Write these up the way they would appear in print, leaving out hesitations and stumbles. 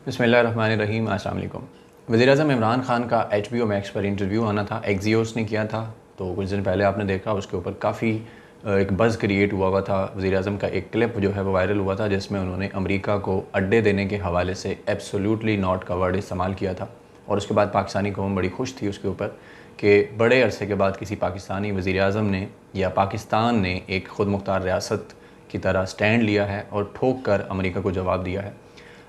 बिस्मिल्लाहिर्रहमानिर्रहीम। अस्सलाम वालेकुम। वज़ीर-ए-आज़म इमरान ख़ान का HBO मैक्स पर इंटरव्यू आना था, एक्सियोस ने किया था। तो कुछ दिन पहले आपने देखा, उसके ऊपर काफ़ी एक बज़ क्रिएट हुआ था। वज़ीर-ए-आज़म का एक क्लिप जो है वो वायरल हुआ था, जिसमें उन्होंने अमेरिका को अड्डे देने के हवाले से एब्सोल्युटली नॉट का वर्ड इस्तेमाल किया था। और उसके बाद पाकिस्तानी कौम बड़ी खुश थी उसके ऊपर कि बड़े अरसे के बाद किसी पाकिस्तानी वज़ीर-ए-आज़म ने या पाकिस्तान ने एक ख़ुद मुख्तार रियासत की तरह स्टैंड लिया है और ठोक कर अमेरिका को जवाब दिया है।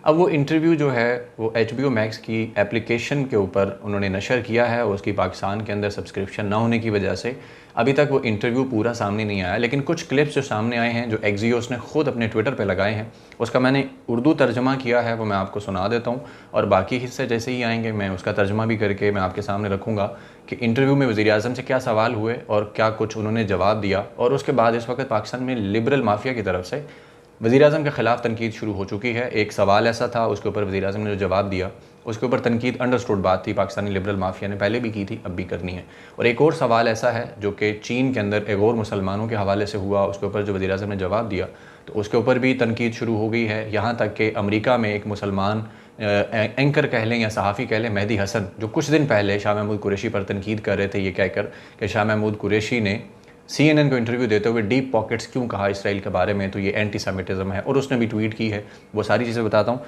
अब वो इंटरव्यू जो है वो HBO मैक्स की एप्लीकेशन के ऊपर उन्होंने नशर किया है, और उसकी पाकिस्तान के अंदर सब्सक्रिप्शन ना होने की वजह से अभी तक वो इंटरव्यू पूरा सामने नहीं आया। लेकिन कुछ क्लिप्स जो सामने आए हैं, जो एक्सियोस ने ख़ुद अपने ट्विटर पे लगाए हैं, उसका मैंने उर्दू तर्जमा किया है, वो मैं आपको सुना देता हूँ। और बाकी हिस्से जैसे ही आएंगे मैं उसका तर्जमा भी करके मैं आपके सामने रखूँगा कि इंटरव्यू में वज़ीर-ए-आज़म से क्या सवाल हुए और क्या कुछ उन्होंने जवाब दिया। और उसके बाद इस वक्त पाकिस्तान में लिबरल माफिया की तरफ से वज़ीर-ए-आज़म के ख़िलाफ़ तनकीद शुरू हो चुकी है। एक सवाल ऐसा था, उसके ऊपर वज़ीर-ए-आज़म ने जो जवाब दिया, उसके ऊपर तनकीद अंडरस्टूड बात थी, पाकिस्तानी लिबरल माफिया ने पहले भी की थी, अब भी करनी है। और एक और सवाल ऐसा है जो कि चीन के अंदर एक और मुसलमानों के हवाले से हुआ, उसके ऊपर जो वज़ीर-ए-आज़म ने जवाब दिया, तो उसके ऊपर भी तनकीद शुरू हो गई है। यहाँ तक कि अमेरिका में एक मुसलमान एंकर कह लें या सहाफ़ी कह लें, मेहदी हसन, जो कुछ दिन पहले शाह महमूद कुरैशी पर तनकीद कर रहे थे, ये कहकर कि शाह महमूद कुरैशी ने CNN को इंटरव्यू देते हुए डीप पॉकेट्स क्यों कहा इसराइल के बारे में, तो ये एंटी सेमिटिज़म है, और उसने भी ट्वीट की है। वो सारी चीज़ें बताता हूँ।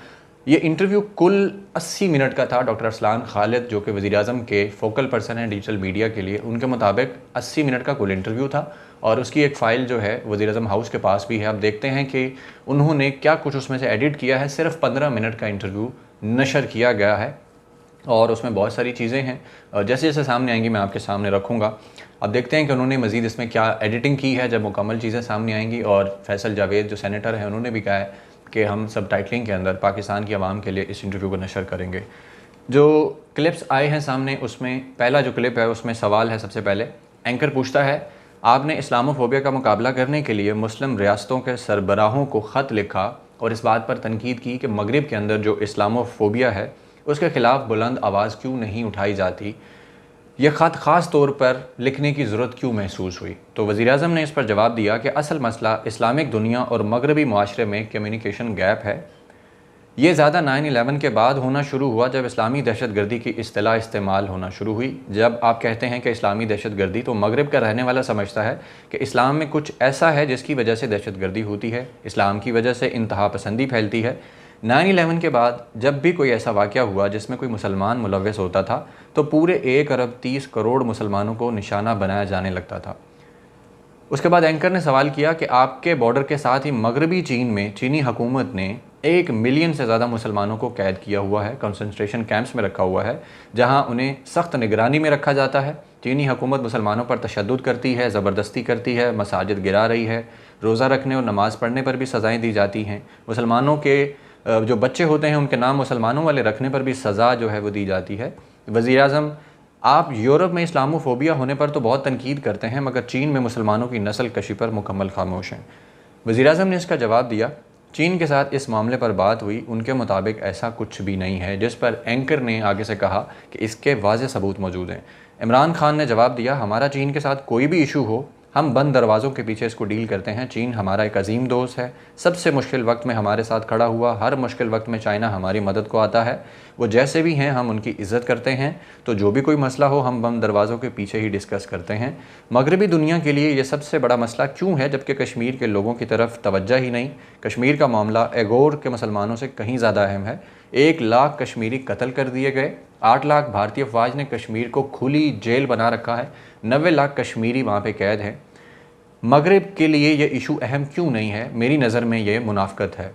ये इंटरव्यू कुल 80 मिनट का था। डॉक्टर अरसलान खालिद, जो कि वज़ीर-ए-आज़म के फोकल पर्सन हैं डिजिटल मीडिया के लिए, उनके मुताबिक 80 मिनट का कुल इंटरव्यू था। और उसकी एक फ़ाइल जो है वज़ीर-ए-आज़म हाउस के पास भी है। अब देखते हैं कि उन्होंने क्या कुछ उसमें से एडिट किया है। सिर्फ 15 मिनट का इंटरव्यू नशर किया गया है और उसमें बहुत सारी चीज़ें हैं, जैसे जैसे सामने आएंगी मैं आपके सामने रखूँगा। अब देखते हैं कि उन्होंने मज़ीद इसमें क्या एडिटिंग की है जब मुकम्मल चीज़ें सामने आएंगी। और फैसल जावेद जो सेनेटर हैं, उन्होंने भी कहा है कि हम सब टाइटलिंग के अंदर पाकिस्तान की आवाम के लिए इस इंटरव्यू को नशर करेंगे। जो क्लिप्स आए हैं सामने, उसमें पहला जो क्लिप है उसमें सवाल है। सबसे पहले एंकर पूछता है, आपने इस्लामोफोबिया का मुकाबला करने के लिए मुस्लिम रियासतों के सरबराहों को ख़त लिखा और इस बात पर तनकीद की कि मगरिब के अंदर जो इस्लामोफोबिया है उसके ख़िलाफ़ बुलंद आवाज़ क्यों नहीं उठाई जाती, यह ख़त ख़ास तौर पर लिखने की ज़रूरत क्यों महसूस हुई। तो वज़ीर-ए-आज़म ने इस पर जवाब दिया कि असल मसला इस्लामिक दुनिया और मगरबी माशरे में कम्युनिकेशन गैप है। ये ज़्यादा 9/11 के बाद होना शुरू हुआ, जब इस्लामी दहशत गर्दी की इस्तिलाह इस्तेमाल होना शुरू हुई। जब आप कहते हैं कि इस्लामी दहशत गर्दी, तो मगरब का रहने वाला समझता है कि इस्लाम में कुछ ऐसा है जिसकी वजह से दहशत गर्दी होती है, इस्लाम की वजह से इंतहा पसंदी फैलती है। 9/11 के बाद जब भी कोई ऐसा वाक़या हुआ जिसमें कोई मुसलमान मुलव्वस होता था, तो पूरे 1 अरब 30 करोड़ मुसलमानों को निशाना बनाया जाने लगता था। उसके बाद एंकर ने सवाल किया कि आपके बॉर्डर के साथ ही मगरबी चीन में चीनी हुकूमत ने 1 मिलियन से ज़्यादा मुसलमानों को कैद किया हुआ है, कंसंट्रेशन कैंप्स में रखा हुआ है, जहां उन्हें सख्त निगरानी में रखा जाता है। चीनी हुकूमत मुसलमानों पर तशद्दुद करती है, ज़बरदस्ती करती है, मसाजिद गिरा रही है, रोज़ा रखने और नमाज़ पढ़ने पर भी सज़ाएँ दी जाती हैं। मुसलमानों के जो बच्चे होते हैं उनके नाम मुसलमानों वाले रखने पर भी सज़ा जो है वो दी जाती है। वज़ीर-ए-आज़म, आप यूरोप में इस्लामोफोबिया होने पर तो बहुत तनकीद करते हैं, मगर चीन में मुसलमानों की नस्ल कशी पर मुकम्मल खामोश हैं। वज़ीर-ए-आज़म ने इसका जवाब दिया, चीन के साथ इस मामले पर बात हुई, उनके मुताबिक ऐसा कुछ भी नहीं है। जिस पर एंकर ने आगे से कहा कि इसके वाज़ेह सबूत मौजूद हैं। इमरान खान ने जवाब दिया, हमारा चीन के साथ कोई भी इशू हो, हम बंद दरवाज़ों के पीछे इसको डील करते हैं। चीन हमारा एक अजीम दोस्त है, सबसे मुश्किल वक्त में हमारे साथ खड़ा हुआ, हर मुश्किल वक्त में चाइना हमारी मदद को आता है। वो जैसे भी हैं हम उनकी इज़्ज़त करते हैं, तो जो भी कोई मसला हो हम बंद दरवाज़ों के पीछे ही डिस्कस करते हैं। मगरबी दुनिया के लिए ये सबसे बड़ा मसला क्यों है, जबकि कश्मीर के लोगों की तरफ तवज्जो ही नहीं। कश्मीर का मामला एगोर के मुसलमानों से कहीं ज़्यादा अहम है। 1 लाख कश्मीरी कत्ल कर दिए गए, 8 लाख भारतीय फ़ौज ने कश्मीर को खुली जेल बना रखा है, 90 लाख कश्मीरी वहाँ पे कैद हैं। मगरिब के लिए ये इशू अहम क्यों नहीं है? मेरी नज़र में ये मुनाफ़कत है।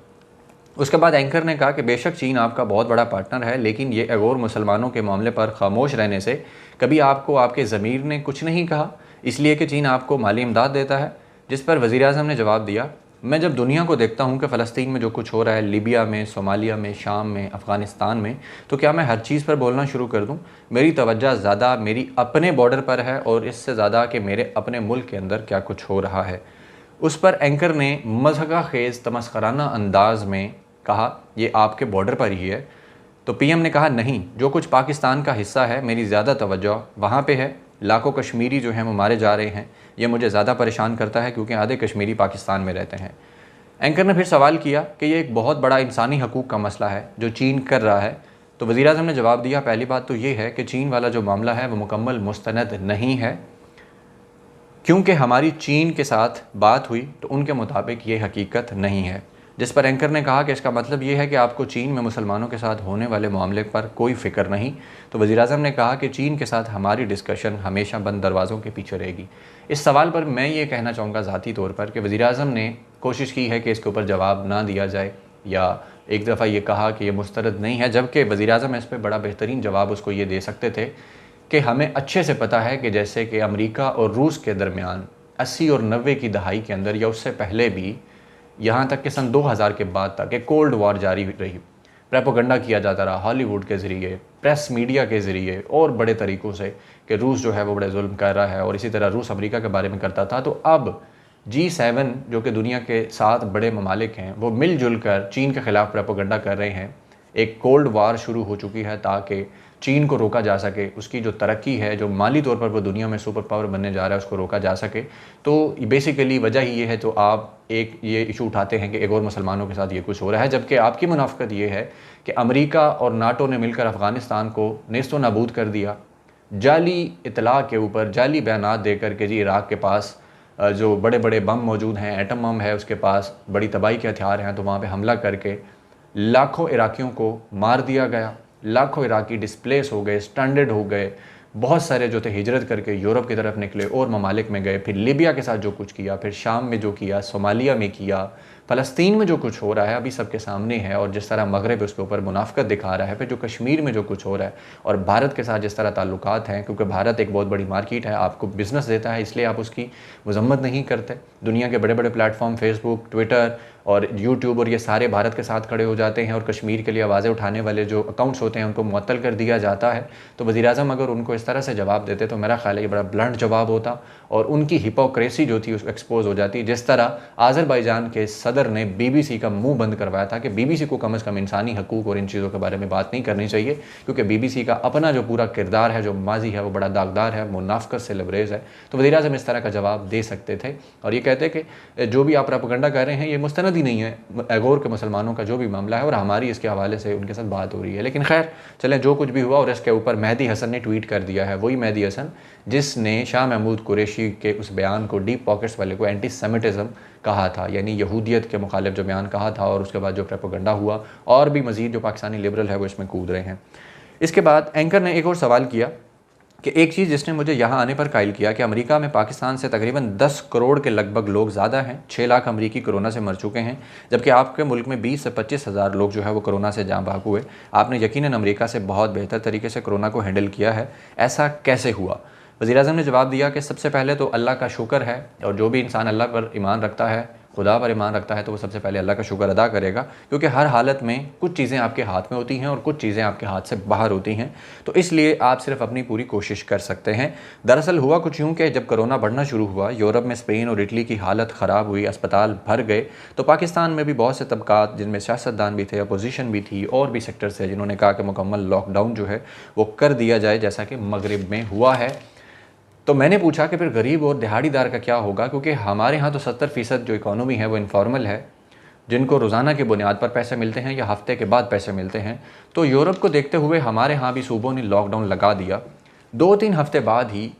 उसके बाद एंकर ने कहा कि बेशक चीन आपका बहुत बड़ा पार्टनर है, लेकिन ये एगोर मुसलमानों के मामले पर खामोश रहने से कभी आपको आपके ज़मीर ने कुछ नहीं कहा, इसलिए कि चीन आपको माली इमदाद देता है। जिस पर वज़ीर-ए-आज़म ने जवाब दिया, मैं जब दुनिया को देखता हूँ कि फ़लस्तीन में जो कुछ हो रहा है, लीबिया में, सोमालिया में, शाम में, अफ़गानिस्तान में, तो क्या मैं हर चीज़ पर बोलना शुरू कर दूँ? मेरी तवज्जो ज़्यादा मेरी अपने बॉर्डर पर है और इससे ज़्यादा कि मेरे अपने मुल्क के अंदर क्या कुछ हो रहा है। उस पर एंकर ने मज़ाक़ खेज़ तमस्खराना अंदाज में कहा, ये आपके बॉर्डर पर ही है। तो PM ने कहा, नहीं, जो कुछ पाकिस्तान का हिस्सा है मेरी ज़्यादा तवज्जो वहाँ पे है। लाखों कश्मीरी जो हैं वो मारे जा रहे हैं, ये मुझे ज़्यादा परेशान करता है क्योंकि आधे कश्मीरी पाकिस्तान में रहते हैं। एंकर ने फिर सवाल किया कि ये एक बहुत बड़ा इंसानी हकूक़ का मसला है जो चीन कर रहा है। तो वज़ीर आज़म ने जवाब दिया, पहली बात तो ये है कि चीन वाला जो मामला है वो मुकम्मल मुस्तनद नहीं है, क्योंकि हमारी चीन के साथ बात हुई तो उनके मुताबिक ये हकीकत नहीं है। जिस पर एंकर ने कहा कि इसका मतलब ये है कि आपको चीन में मुसलमानों के साथ होने वाले मामले पर कोई फ़िक्र नहीं। तो वज़ीर आज़म ने कहा कि चीन के साथ हमारी डिस्कशन हमेशा बंद दरवाज़ों के पीछे रहेगी। इस सवाल पर मैं ये कहना चाहूँगा ज़ाती तौर पर कि वज़ीर आज़म ने कोशिश की है कि इसके ऊपर जवाब ना दिया जाए, या एक दफ़ा ये कहा कि ये मुस्तरद नहीं है, जबकि वज़ीर आज़म इस पर बड़ा बेहतरीन जवाब उसको ये दे सकते थे कि हमें अच्छे से पता है कि जैसे कि अमेरिका और रूस के दरमियान 80 और 90 की दहाई के अंदर या उससे पहले भी, यहाँ तक कि सन 2000 के बाद तक एक कोल्ड वॉर जारी रही। प्रोपेगेंडा किया जाता रहा हॉलीवुड के ज़रिए, प्रेस मीडिया के ज़रिए और बड़े तरीक़ों से कि रूस जो है वो बड़े जुल्म कर रहा है, और इसी तरह रूस अमेरिका के बारे में करता था। तो अब G7 जो कि दुनिया के 7 बड़े ममालिक हैं, वो मिलजुल कर चीन के ख़िलाफ़ प्रोपेगेंडा कर रहे हैं। एक कोल्ड वार शुरू हो चुकी है ताकि चीन को रोका जा सके, उसकी जो तरक्की है, जो माली तौर पर वो दुनिया में सुपर पावर बनने जा रहा है, उसको रोका जा सके। तो बेसिकली वजह ही ये है। तो आप एक ये इशू उठाते हैं कि एक और मुसलमानों के साथ ये कुछ हो रहा है, जबकि आपकी मुनाफ़कत ये है कि अमेरिका और नाटो ने मिलकर अफ़गानिस्तान को नेस्तो नाबूद कर दिया, जाली इतला के ऊपर जाली बयानात देकर के जी इराक़ के पास जो बड़े बड़े बम मौजूद हैं, एटम बम है उसके पास, बड़ी तबाही के हथियार हैं, तो वहाँ पे हमला करके लाखों इराकियों को मार दिया गया। लाखों इराकी डिस्प्लेस हो गए, स्ट्रैंडेड हो गए। बहुत सारे जो थे हिजरत करके यूरोप की तरफ निकले और ममालिक में गए। फिर लीबिया के साथ जो कुछ किया, फिर शाम में जो किया, सोमालिया में किया, फ़लस्तीन में जो कुछ हो रहा है अभी सबके सामने है, और जिस तरह मगरब उसके ऊपर मुनाफ़कत दिखा रहा है, फिर जो कश्मीर में जो कुछ हो रहा है, और भारत के साथ जिस तरह ताल्लुकात हैं, क्योंकि भारत एक बहुत बड़ी मार्केट है, आपको बिज़नेस देता है, इसलिए आप उसकी मज़म्मत नहीं करते। दुनिया के बड़े बड़े प्लेटफॉर्म फेसबुक, ट्विटर और यूट्यूब और ये सारे भारत के साथ खड़े हो जाते हैं, और कश्मीर के लिए आवाज़ें उठाने वाले जो अकाउंट्स होते हैं उनको मुअत्तल कर दिया जाता है। तो वज़ीर आज़म अगर उनको इस तरह से जवाब देते तो मेरा ख्याल है ये बड़ा ब्लंट जवाब होता, और उनकी हिपोक्रेसी जो थी उस एक्सपोज हो जाती। जिस तरह आज़रबाईजान के सदर ने BBC का मुंह बंद करवाया था कि BBC को कम अज़ कम इंसानी हकूक़ और इन चीज़ों के बारे में बात नहीं करनी चाहिए, क्योंकि BBC का अपना जो पूरा किरदार है, जो माजी है, वो बड़ा दागदार है, मुनाफ़क़त से लबरेज़ है। तो वज़ीर आज़म इस तरह का जवाब दे सकते थे और ये कहते कि जो भी आप प्रोपेगेंडा कर रहे हैं ये मुस्तनद ही नहीं है, एगोर के मुसलमानों का जो भी मामला है, और हमारी इसके हवाले से उनके साथ बात हो रही है। लेकिन खैर चलें, जो कुछ भी हुआ, और इसके ऊपर मेहदी हसन ने ट्वीट कर दिया है, वही मेहदी हसन जिसने शाह महमूद कुरैशी के उस बयान को, डीप पॉकेट्स वाले को, एंटी सेमिटिज़म कहा था, यानी यहूदियत के मुखालिफ जो बयान कहा था, और उसके बाद जो प्रोपेगेंडा हुआ, और भी मज़ीद जो पाकिस्तानी लिबरल है वो इसमें कूद रहे हैं। इसके बाद एंकर ने एक और सवाल किया कि एक चीज़ जिसने मुझे यहाँ आने पर कायल किया कि अमेरिका में पाकिस्तान से तकरीबन 10 करोड़ के लगभग लोग ज़्यादा हैं, 6 लाख अमरीकी कोरोना से मर चुके हैं, जबकि आपके मुल्क में 20 से 25 हज़ार लोग जो है वो कोरोना से जाँ भाग हुए। आपने यकीनन अमेरिका से बहुत बेहतर तरीके से कोरोना को हैंडल किया है, ऐसा कैसे हुआ? वज़ीर आज़म ने जवाब दिया कि सबसे पहले तो अल्लाह का शुक्र है, और जो भी इंसान अल्लाह पर ईमान रखता है, खुदा पर ईमान रखता है, तो वो सबसे पहले अल्लाह का शुक्र अदा करेगा, क्योंकि हर हालत में कुछ चीज़ें आपके हाथ में होती हैं और कुछ चीज़ें आपके हाथ से बाहर होती हैं। तो इसलिए आप सिर्फ अपनी पूरी कोशिश कर सकते हैं। दरअसल हुआ कुछ यूँ कि जब कोरोना बढ़ना शुरू हुआ, यूरोप में स्पेन और इटली की हालत ख़राब हुई, अस्पताल भर गए, तो पाकिस्तान में भी बहुत से तबकात, जिनमें सियासतदान भी थे, अपोजिशन भी थी, और भी सेक्टर्स थे, जिन्होंने कहा कि मुकम्मल लॉकडाउन जो है वो कर दिया जाए, जैसा कि मगरिब में हुआ है। तो मैंने पूछा कि फिर गरीब और दिहाड़ीदार का क्या होगा, क्योंकि हमारे यहाँ तो 70% जो इकॉनमी है वो इनफॉर्मल है, जिनको रोज़ाना की बुनियाद पर पैसे मिलते हैं या हफ्ते के बाद पैसे मिलते हैं। तो यूरोप को देखते हुए हमारे यहाँ भी सूबों ने लॉकडाउन लगा दिया। 2-3 हफ्ते बाद ही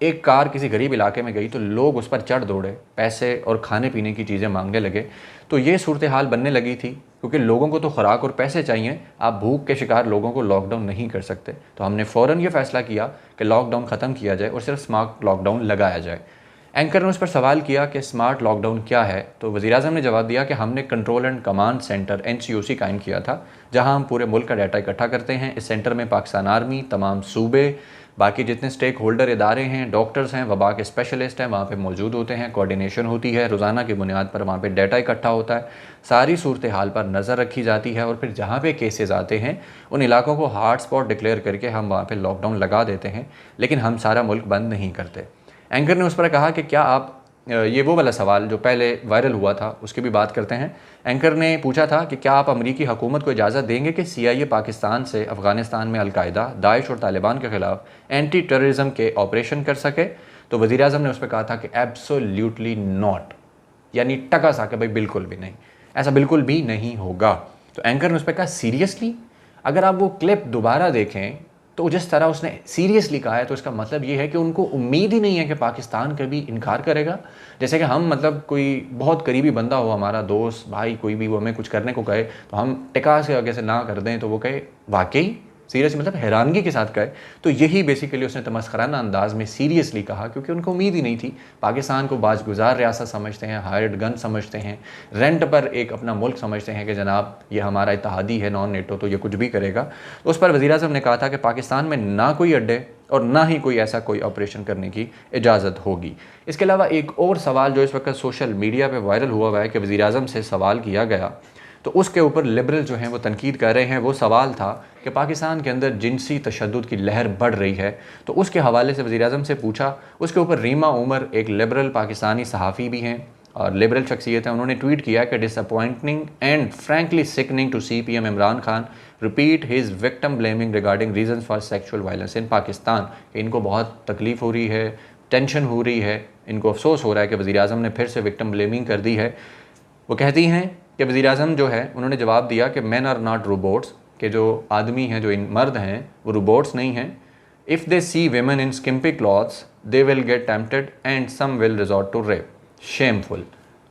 एक कार किसी गरीब इलाके में गई तो लोग उस पर चढ़ दौड़े, पैसे और खाने पीने की चीज़ें मांगने लगे। तो ये सूरत हाल बनने लगी थी, क्योंकि लोगों को तो खुराक और पैसे चाहिए, आप भूख के शिकार लोगों को लॉकडाउन नहीं कर सकते। तो हमने फ़ौरन ये फ़ैसला किया कि लॉकडाउन ख़त्म किया जाए और सिर्फ स्मार्ट लॉकडाउन लगाया जाए। एंकर ने उस पर सवाल किया कि स्मार्ट लॉकडाउन क्या है, तो वज़ीर आज़म ने जवाब दिया कि हमने control and command centre NCOC कायम किया था, जहां हम पूरे मुल्क का डाटा इकट्ठा करते हैं। इस सेंटर में पाकिस्तान आर्मी, तमाम सूबे, बाकी जितने स्टेक होल्डर इदारे हैं, डॉक्टर्स हैं, वबा के स्पेशलिस्ट हैं, वहाँ पे मौजूद होते हैं। कोऑर्डिनेशन होती है, रोज़ाना की बुनियाद पर वहाँ पे डाटा इकट्ठा होता है, सारी सूरत हाल पर नज़र रखी जाती है, और फिर जहाँ पे केसेस आते हैं उन इलाकों को हॉट स्पॉट डिक्लेयर करके हम वहाँ पे लॉकडाउन लगा देते हैं, लेकिन हम सारा मुल्क बंद नहीं करते। एंकर ने उस पर कहा कि क्या आप, ये वो वाला सवाल जो पहले वायरल हुआ था उसकी भी बात करते हैं। एंकर ने पूछा था कि क्या आप अमरीकी हुकूमत को इजाज़त देंगे कि CIA पाकिस्तान से अफ़गानिस्तान में अलकायदा, दाइश और तालिबान के ख़िलाफ़ एंटी टेररिज्म के ऑपरेशन कर सके? तो वज़ीर आज़म ने उस पर कहा था कि एब्सोल्यूटली नॉट, यानी टका सा कि भाई बिल्कुल भी नहीं, ऐसा बिल्कुल भी नहीं होगा। तो एंकर ने उस पर कहा सीरियसली? अगर आप वो क्लिप दोबारा देखें तो जिस तरह उसने सीरियसली कहा है तो इसका मतलब ये है कि उनको उम्मीद ही नहीं है कि पाकिस्तान कभी इनकार करेगा। जैसे कि हम मतलब कोई बहुत करीबी बंदा हो, हमारा दोस्त भाई कोई भी, वो हमें कुछ करने को कहे तो हम टिका से आगे से ना कर दें तो वो कहे वाकई सीरियसली, मतलब हैरानगी के साथ कहे। तो यही बेसिकली उसने तमस्खराना अंदाज में सीरियसली कहा, क्योंकि उनको उम्मीद ही नहीं थी। पाकिस्तान को बाजगुजार रियासत समझते हैं, हायर्ड गन समझते हैं, रेंट पर एक अपना मुल्क समझते हैं कि जनाब ये हमारा इत्तेहादी है नॉन नेटो, तो ये कुछ भी करेगा। तो उस पर वज़ीर-ए-आज़म ने कहा था कि पाकिस्तान में ना कोई अड्डे और ना ही कोई ऐसा कोई ऑपरेशन करने की इजाज़त होगी। इसके अलावा एक और सवाल जो इस वक्त सोशल मीडिया पर वायरल हुआ है कि वज़ीर-ए-आज़म से सवाल किया गया तो उसके ऊपर लिबरल जो हैं वो तनकीद कर रहे हैं। वो सवाल था कि पाकिस्तान के अंदर जिनसी तशद्दुद की लहर बढ़ रही है, तो उसके हवाले से वज़ीर-ए-आज़म से पूछा। उसके ऊपर रीमा उमर एक लिबरल पाकिस्तानी सहाफ़ी भी हैं और लिबरल शख्सियत है, उन्होंने ट्वीट किया कि disappointing and frankly sickening to CPM Imran Khan repeat his victim blaming regarding reason for sexual violence in Pakistan. इनको बहुत तकलीफ़ हो रही है, टेंशन हो रही है, इनको अफसोस हो रहा है कि वज़ीर-ए-आज़म ने फिर से विक्टिम ब्लेमिंग कर दी है। वो कहती हैं कि वज़ीर-ए-आज़म जो है उन्होंने जवाब दिया कि मैन आर नॉट रोबोट्स, कि जो आदमी हैं, जो इन मर्द हैं वो रोबोट्स नहीं हैं। If they see women in skimpy clothes they will get tempted and some will resort to rape. Shameful.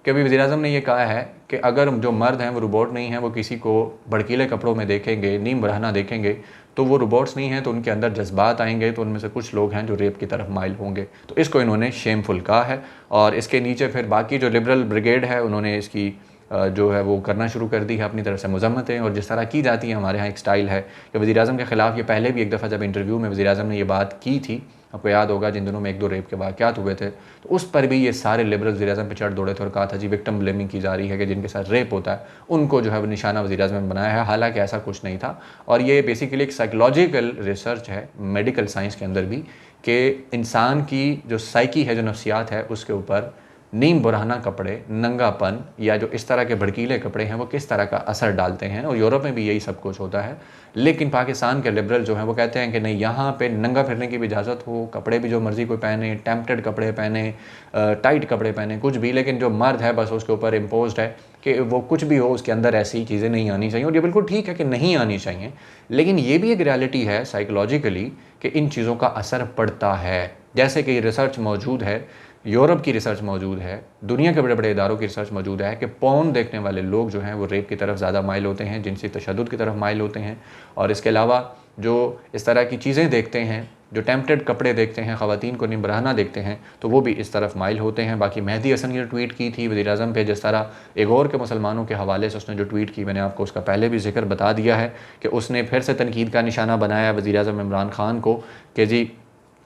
कि अभी वज़ीर-ए-आज़म ने ये कहा है कि अगर जो मर्द हैं वो रोबोट नहीं हैं, वो किसी को भड़कीले कपड़ों में देखेंगे, नीम बरहना देखेंगे तो वो रोबोट्स नहीं हैं, तो उनके अंदर जज्बात आएंगे, तो उनमें से कुछ लोग हैं जो रेप की तरफ माइल होंगे। तो इसको इन्होंने शेमफुल कहा है। और इसके नीचे फिर बाकी जो लिबरल ब्रिगेड है उन्होंने इसकी जो है वो करना शुरू कर दी है अपनी तरफ से मज़म्मतें, और जिस तरह की जाती है हमारे यहाँ एक स्टाइल है कि वज़ीर-ए-आज़म के ख़िलाफ़ ये पहले भी एक दफ़ा जब इंटरव्यू में वज़ीर-ए-आज़म ने ये बात की थी, आपको याद होगा जिन दिनों में 1-2 रेप के वाक़यात हुए थे, तो उस पर भी ये सारे लिबरल वज़ीर-ए-आज़म पे चढ़ दौड़े थे और कहा था जी विक्टिम ब्लेमिंग की जा रही है कि जिनके साथ रेप होता है उनको जो है वो निशाना वज़ीर-ए-आज़म ने बनाया है। हालाँकि ऐसा कुछ नहीं था, और ये बेसिकली एक साइकोलॉजिकल रिसर्च है मेडिकल साइंस के अंदर भी, कि इंसान की जो साइकी है, जो नफ्सियात है, उसके ऊपर नीम बुरहाना कपड़े, नंगापन या जो इस तरह के भड़कीले कपड़े हैं वो किस तरह का असर डालते हैं। और यूरोप में भी यही सब कुछ होता है, लेकिन पाकिस्तान के लिबरल जो हैं वो कहते हैं कि नहीं, यहाँ पे नंगा फिरने की भी इजाज़त हो, कपड़े भी जो मर्ज़ी कोई पहने, टेम्प्टेड कपड़े पहने, टाइट कपड़े पहने, कुछ भी, लेकिन जो मर्द है बस उसके ऊपर इम्पोज्ड है कि वो कुछ भी हो उसके अंदर ऐसी चीज़ें नहीं आनी चाहिए। और ये बिल्कुल ठीक है कि नहीं आनी चाहिए, लेकिन ये भी एक रियलिटी है साइकोलॉजिकली कि इन चीज़ों का असर पड़ता है। जैसे कि रिसर्च मौजूद है, यूरोप की रिसर्च मौजूद है, दुनिया के बड़े बड़े इदारों की रिसर्च मौजूद है कि पॉर्न देखने वाले लोग जो हैं वो रेप की तरफ ज़्यादा माइल होते हैं, जिनसी तशद्दुद की तरफ माइल होते हैं। और इसके अलावा जो इस तरह की चीज़ें देखते हैं, जो टेम्प्टेड कपड़े देखते हैं, ख़वातीन को निमराना देखते हैं, तो वो भी इस तरफ माइल होते हैं। बाकी मेहदी हसन ने ट्वीट की थी वज़ीर-ए-आज़म पे, जिस तरह एक और के मुसलमानों के हवाले से उसने जो ट्वीट की, मैंने आपको उसका पहले भी जिक्र बता दिया है कि उसने फिर से तनकीद का निशाना बनाया वज़ीर-ए-आज़म इमरान खान को कि जी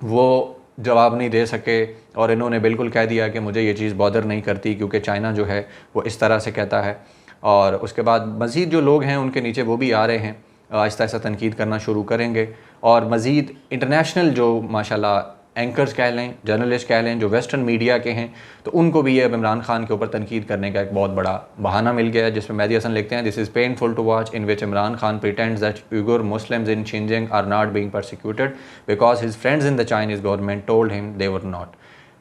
वो जवाब नहीं दे सके, और इन्होंने बिल्कुल कह दिया कि मुझे ये चीज़ बॉदर नहीं करती क्योंकि चाइना जो है वो इस तरह से कहता है। और उसके बाद मज़ीद जो लोग हैं उनके नीचे वो भी आ रहे हैं, आहिस्ता आहिस्ता तनकीद करना शुरू करेंगे। और मज़ीद इंटरनेशनल जो माशाल्लाह एंकर्स कह लें, जर्नलिस्ट कह लें, जो वेस्टर्न मीडिया के हैं, तो उनको भी ये अब इमरान खान के ऊपर तनकीद करने का एक बहुत बड़ा बहाना मिल गया है, जिसमें मेहदी हसन लिखते हैं this is painful to watch in which Imran Khan pretends that Uighur Muslims in Xinjiang are not being persecuted because his friends in the Chinese government told him they were not.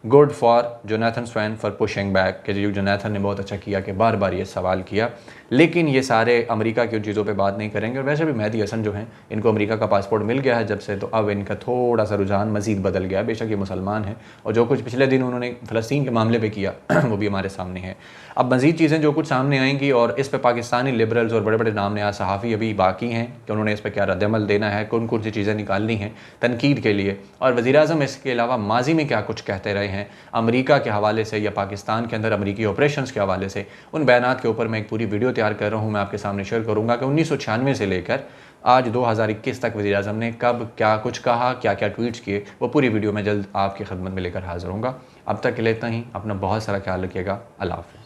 Good for Jonathan Swain for pushing back, कि जो Jonathan ने बहुत अच्छा किया कि बार बार ये सवाल किया। लेकिन ये सारे अमेरिका की उन चीज़ों पे बात नहीं करेंगे। और वैसे भी मेहदी हसन जो हैं इनको अमेरिका का पासपोर्ट मिल गया है जब से, तो अब इनका थोड़ा सा रुझान मज़ीद बदल गया। बेशक ये मुसलमान हैं और जो कुछ पिछले दिन उन्होंने फ़लस्तीन के मामले पे किया वो भी हमारे सामने है। अब मज़ीद चीज़ें जो कुछ सामने आएंगी, और इस पर पाकिस्तानी लिबरल्स और बड़े बड़े नाम नया सहाफ़ी अभी बाकी हैं कि उन्होंने इस पर क्या रद्दमल देना है, कौन कौन सी चीज़ें निकालनी हैं तनकीद के लिए। और वज़ीर-ए-आज़म इसके अलावा माजी में क्या कुछ कहते रहे हैं अमेरिका के हवाले से या पाकिस्तान के अंदर अमेरिकी ऑपरेशंस के हवाले से, उन बयानात के ऊपर मैं एक पूरी वीडियो तैयार कर रहा हूँ, मैं आपके सामने शेयर करूँगा कि 1996 से लेकर आज 2021 तक वज़ीर-ए-आज़म ने कब क्या कुछ कहा, क्या क्या ट्वीट्स किए, वो पूरी वीडियो में जल्द आपकी खिदमत में लेकर हाज़िर होऊंगा। अब तक के लिए इतना ही। अपना बहुत सारा ख्याल रखिएगा। अल्लाह हाफ़िज़।